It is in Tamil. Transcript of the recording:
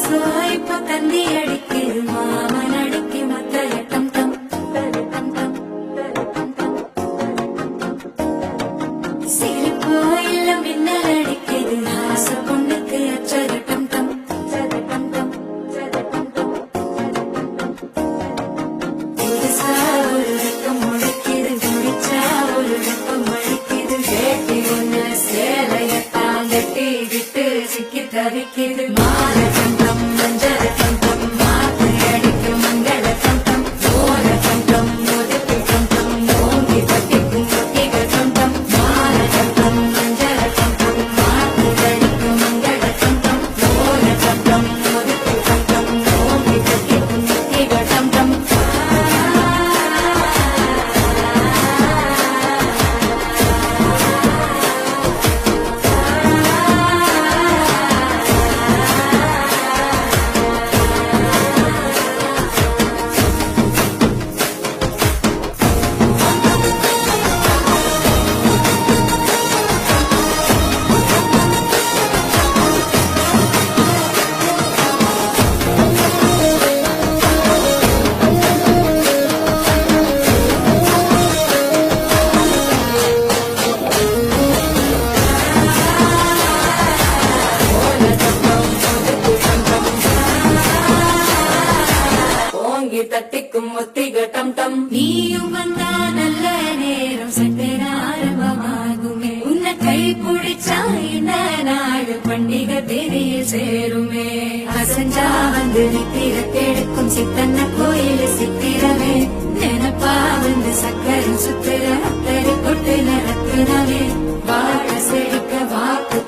இப்ப தந்தி அடிக்குது மாமன் அடிக்கு மத்த டம் டம் சிரிப்போ இல்ல மின்னல் அடிக்குது ஆச பொண்ணுக்கு அச்சது டம் டம் புதுசா ஒரு வெக்கம் முளைக்குது குடிச்சா ஒரு வெப்பம் அழிக்குது வேட்டி ஒண்ணு சேலையத்தான் கட்டி விட்டு சிக்கி தவிக்குது மாற டம் டம் மஞ்சள் டம் டம் மாத்து அடிக்கும் மங்கள டம் டம் ஓர டம் டம் முதுக்கு டம் டம் ஓங்கி தட்டிக்கும் ஒத்திக டம் டம் மாற டம் டம் மஞ்சள் டம் டம் மாத்து அடிக்கும் மங்கள டம் டம் ஓர டம் டம் முதுக்கு டம் டம் ஓங்கி தட்டிக்கும் ஒத்திக டம் டம் ஓங்கி தட்டிக்கும் ஒத்திக டம் டம் நீயும் வந்தா நல்ல நேரம் சட்டே ஆரம்பமாகுமே உன்னை கை பிடிச்சா இந்த நாடு பண்டிகை தெரிய சேருமே அசஞ்சா வந்து நித்திர கெடுக்கும் சித்தன்ன கோயில் சித்திரமே நினப்பா வந்து சக்கரை சுத்துற அத்தரை கொட்டு நடத்துனவே வாழ செழிக்க வாக்கு